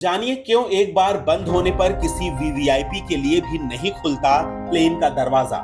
जानिए क्यों एक बार बंद होने पर किसी वीवीआईपी के लिए भी नहीं खुलता प्लेन का दरवाजा।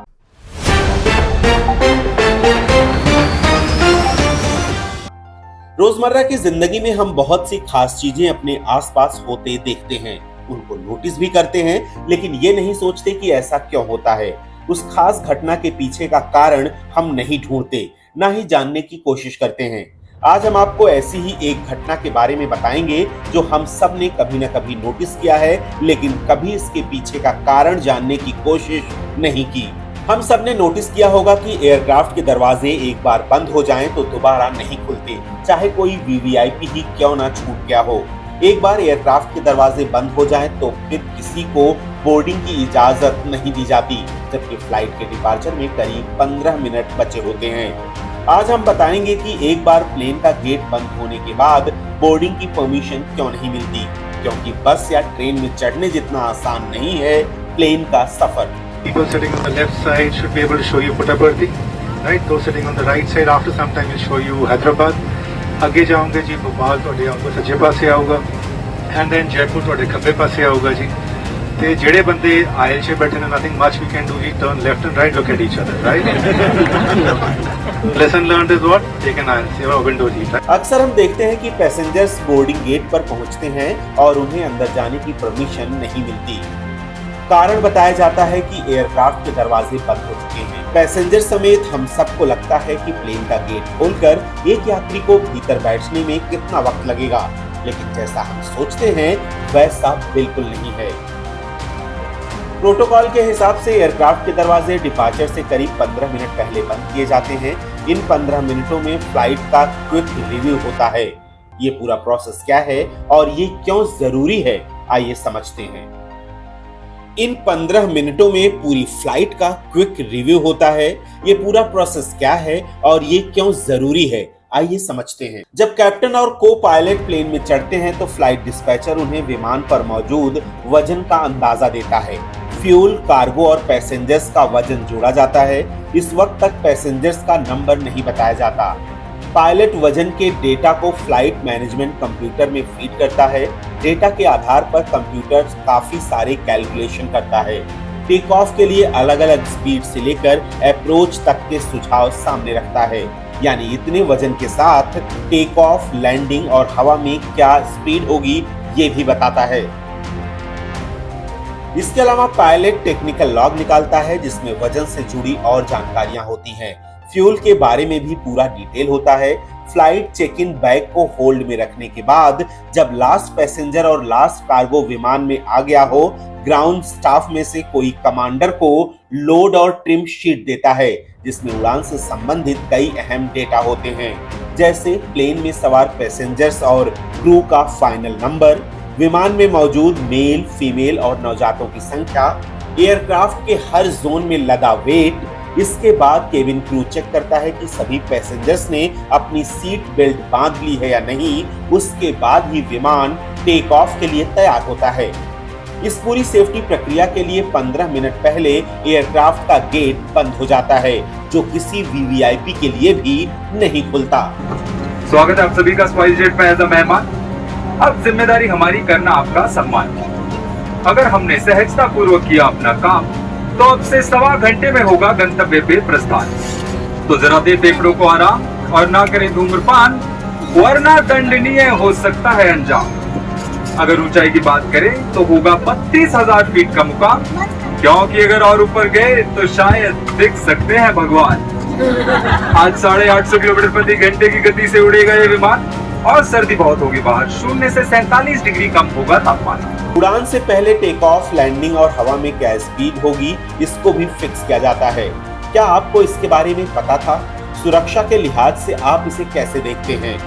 रोजमर्रा की जिंदगी में हम बहुत सी खास चीजें अपने आसपास होते देखते हैं, उनको नोटिस भी करते हैं, लेकिन ये नहीं सोचते कि ऐसा क्यों होता है। उस खास घटना के पीछे का कारण हम नहीं ढूंढते, ना ही जानने की कोशिश करते हैं। आज हम आपको ऐसी ही एक घटना के बारे में बताएंगे जो हम सब ने कभी न कभी नोटिस किया है, लेकिन कभी इसके पीछे का कारण जानने की कोशिश नहीं की। हम सब ने नोटिस किया होगा कि एयरक्राफ्ट के दरवाजे एक बार बंद हो जाएं तो दोबारा नहीं खुलते, चाहे कोई वीवीआईपी ही क्यों ना छूट गया हो। एक बार एयरक्राफ्ट के दरवाजे बंद हो जाएं तो फिर किसी को बोर्डिंग की इजाजत नहीं दी जाती, जबकि फ्लाइट के डिपार्चर में करीब 15 मिनट बचे होते हैं। आज हम बताएंगे कि एक बार प्लेन का गेट बंद होने के बाद बोर्डिंग की परमिशन क्यों नहीं मिलती, क्योंकि बस या ट्रेन में चढ़ने जितना आसान नहीं है प्लेन का सफर। People sitting on the left side should be able to show you Puttaparthi, right? Those sitting on the right side after some time will show you Hyderabad. ਅੱਗੇ ਜਾਓਗੇ ਜੀ ਭੋਪਾਲ ਤੁਹਾਡੇ ਆਊਗਾ ਸੱਜੇ ਪਾਸੇ ਆਊਗਾ, and then ਜੈਪੁਰ ਤੁਹਾਡੇ ਖੱਬੇ ਪਾਸੇ ਆਊਗਾ ਜੀ। ਤੇ ਜਿਹੜੇ ਬੰਦੇ ਆਇਲ 'ਚ ਬੈਠੇ ਨੇ nothing much we can do, we turn left and right, look at each other, right? Lesson learned is what? Take an aisle, see a window seat, right? अक्सर हम देखते हैं कि पैसेंजर्स बोर्डिंग गेट पर पहुंचते हैं और उन्हें अंदर जाने की परमिशन नहीं मिलती। कारण बताया जाता है कि एयरक्राफ्ट के दरवाजे बंद हो चुके हैं। पैसेंजर समेत हम सबको लगता है कि प्लेन का गेट खोलकर एक यात्री को भीतर बैठने में कितना वक्त लगेगा, लेकिन जैसा हम सोचते हैं वैसा बिल्कुल नहीं है। प्रोटोकॉल के हिसाब से एयरक्राफ्ट के दरवाजे डिपार्चर से करीब 15 मिनट पहले बंद किए जाते हैं। इन 15 मिनटों में फ्लाइट का क्विक रिव्यू होता है। ये पूरा प्रोसेस क्या है और ये क्यों जरूरी है, आइए समझते हैं। इन 15 मिनटों में पूरी फ्लाइट का क्विक रिव्यू होता है। ये पूरा प्रोसेस क्या है और ये क्यों जरूरी है, आइए समझते हैं। जब कैप्टन और को पायलट प्लेन में चढ़ते हैं तो फ्लाइट डिस्पैचर उन्हें विमान पर मौजूद वजन का अंदाजा देता है। फ्यूल, कार्गो और पैसेंजर्स का वजन जोड़ा जाता है। इस वक्त तक पैसेंजर्स का नंबर नहीं बताया जाता। पायलट वजन के डेटा को फ्लाइट मैनेजमेंट कंप्यूटर में फीड करता है। डेटा के आधार पर कंप्यूटर काफी सारे कैलकुलेशन करता है। टेक ऑफ के लिए अलग अलग स्पीड से लेकर अप्रोच तक के सुझाव सामने रखता है, यानी इतने वजन के साथ टेक ऑफ, लैंडिंग और हवा में क्या स्पीड होगी ये भी बताता है। इसके अलावा पायलट टेक्निकल लॉग निकालता है जिसमें वजन से जुड़ी और जानकारियां होती हैं। फ्यूल के बारे में भी पूरा डिटेल होता है। फ्लाइट चेक इन बैग को होल्ड में रखने के बाद जब लास्ट पैसेंजर और लास्ट कार्गो विमान में आ गया हो, ग्राउंड स्टाफ में से कोई कमांडर को लोड और ट्रिम शीट देता है, जिसमें उड़ान से संबंधित कई अहम डेटा होते हैं, जैसे प्लेन में सवार पैसेंजर्स और क्रू का फाइनल नंबर, विमान में मौजूद मेल, फीमेल और नवजातों की संख्या, एयरक्राफ्ट के हर जोन में लगा वेट। इसके बाद केबिन क्रू चेक करता है कि सभी पैसेंजर्स ने अपनी सीट बेल्ट बांध ली है या नहीं। उसके बाद ही विमान टेक ऑफ के लिए तैयार होता है। इस पूरी सेफ्टी प्रक्रिया के लिए 15 मिनट पहले एयरक्राफ्ट का गेट बंद हो जाता है, जो किसी वीवीआईपी के लिए भी नहीं खुलता। स्वागत है आप सभी का स्पाइस जेट में एज अ मेहमान। अब जिम्मेदारी हमारी करना आपका सम्मान। अगर हमने सहजता पूर्वक किया अपना काम तो अब से 1.25 घंटे में होगा गंतव्य पे प्रस्थान। तो जरा दे फेफड़ों को आराम और ना करें धूम्रपान, वरना दंडनीय हो सकता है अंजाम। अगर ऊंचाई की बात करें तो होगा 32,000 फीट का मुकाम, क्योंकि अगर और ऊपर गए तो शायद दिख सकते हैं भगवान। आज 850 किलोमीटर प्रति घंटे की गति से उड़ेगा ये विमान और सर्दी बहुत होगी बाहर, 0 से 47 डिग्री कम होगा तापमान। उड़ान से पहले टेक ऑफ, लैंडिंग और हवा में क्या स्पीड होगी, इसको भी फिक्स किया जाता है। क्या आपको इसके बारे में पता था? सुरक्षा के लिहाज से आप इसे कैसे देखते हैं?